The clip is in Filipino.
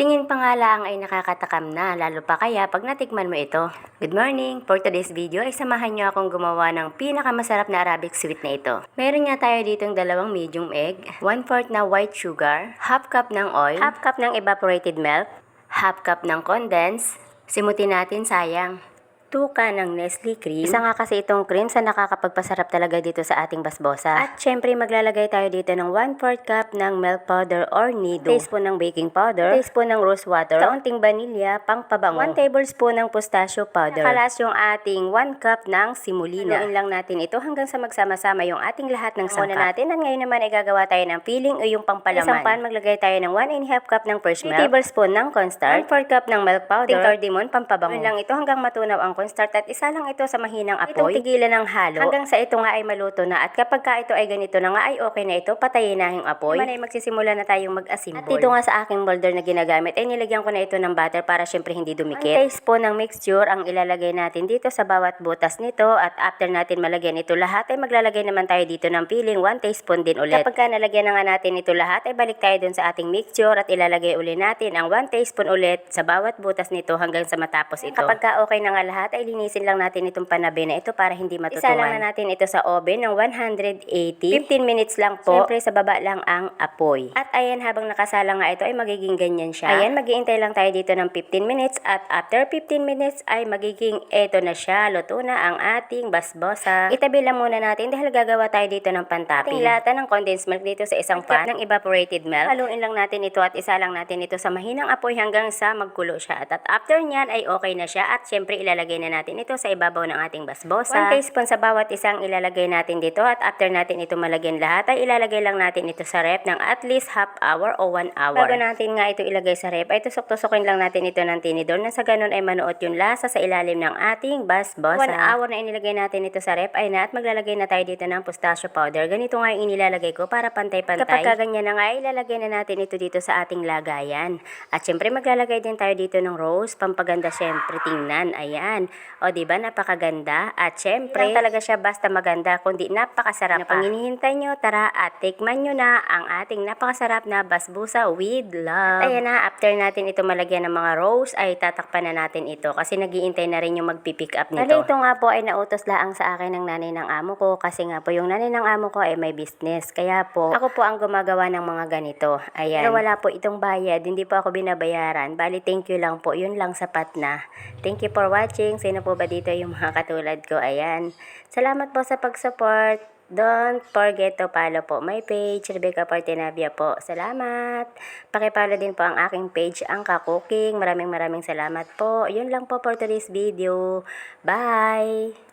Tingin pa nga lang ay nakakatakam na, lalo pa kaya pag natikman mo ito. Good morning! For today's video ay samahan nyo akong gumawa ng pinakamasarap na Arabic sweet na ito. Meron nga tayo ditong dalawang medium egg, 1/4 na white sugar, half cup ng oil, half cup ng evaporated milk, half cup ng condensed, simutin natin sayang. 2 can ng Nestle cream. Isa nga kasi itong cream sa nakakapagpasarap talaga dito sa ating basbosa. At syempre maglalagay tayo dito ng 1/4 cup ng milk powder or nido. Teaspoon ng baking powder, teaspoon ng rose water, kaunting vanilya, pang pabango, 1 tablespoon ng pistachio powder. Nakalas yung ating 1 cup ng semolina. Haluin lang natin ito hanggang sa magsama-sama yung ating lahat ng sangkap. Muna natin at ngayon naman ay gagawa tayo ng filling o yung pangpalaman. Isang pan maglagay tayo ng 1½ cup ng fresh milk, 3 tablespoon ng cornstarch, 1/4 cup ng milk powder, cardamom, pampabango. Haluin lang ito hanggang matunaw ang cornstarch at isa lang ito sa mahinang apoy. Itong tigilan ng halo hanggang sa ito nga ay maluto na, at kapag ka ito ay ganito na nga ay okay na ito, patayin na yung apoy. Naman ay magsisimula na tayong mag-assemble. At dito nga sa aking molder na ginagamit ay nilagyan ko na ito ng butter para syempre hindi dumikit. 1 teaspoon ng mixture ang ilalagay natin dito sa bawat butas nito, at after natin malagyan ito lahat ay maglalagay naman tayo dito ng filling 1 teaspoon din ulit. Kapag ka nalagyan na nga natin ito lahat ay balik tayo dun sa ating mixture at ilalagay ulit natin ang 1 teaspoon ulit sa bawat butas nito hanggang sa matapos ito. Kapag ka okay na nga lahat ay linisin lang natin itong panabe na ito para hindi matutungan. Isa lang na natin ito sa oven ng 180. 15 minutes lang po. Siyempre sa baba lang ang apoy. At ayan, habang nakasala nga ito ay magiging ganyan siya. Ayan, mag-iintay lang tayo dito ng 15 minutes at after 15 minutes ay magiging eto na siya. Luto na ang ating basbosa. Itabi lang muna natin dahil gagawa tayo dito ng pantapping. Ating lata ng condensed milk dito sa isang pan ng evaporated milk. Haluin lang natin ito at isa lang natin ito sa mahinang apoy hanggang sa magkulo siya. At after nyan ay okay na siya, at syempre ilalagay na natin ito sa ibabaw ng ating basbosa. 1 teaspoon sa bawat isang ilalagay natin dito, at after natin ito malagyan lahat ay ilalagay lang natin ito sa ref ng at least half hour o 1 hour. Bago natin nga ito ilagay sa ref ay tusok-tusokin lang natin ito ng tinidor na sa ganun ay manuot yung lasa sa ilalim ng ating basbosa. 1 hour na inilagay natin ito sa ref ay na, at maglalagay na tayo dito ng pistachio powder. Ganito nga yung inilalagay ko para pantay-pantay. Kapag kaganyan na nga ay ilalagay na natin ito dito sa ating lagayan. At syempre maglalagay din tayo dito ng rose, pampaganda syempre tingnan. Ayan. O diba napakaganda? At syempre talaga siya basta maganda kundi napakasarap pa. Pang hinihintay nyo, tara at tikman nyo na ang ating napakasarap na basbosa with love. At ayan na, after natin ito malagyan ng mga rose ay tatakpan na natin ito kasi nagiintay na rin yung magpipick up nito. Ito nga po ay nautos laang sa akin ng nanay ng amo ko, kasi nga po yung nanay ng amo ko ay may business. Kaya po ako po ang gumagawa ng mga ganito. Ayan. Pero wala po itong bayad, hindi po ako binabayaran. Bali thank you lang po, yun lang sapat na. Thank you for watching. Sino po ba dito yung mga katulad ko? Ayan. Salamat po sa pag-support. Don't forget to follow po my page, Rebecca Portenavia po. Salamat. Pakipollow din po ang aking page, Angka Cooking. Maraming salamat po. Yun lang po for today's video. Bye!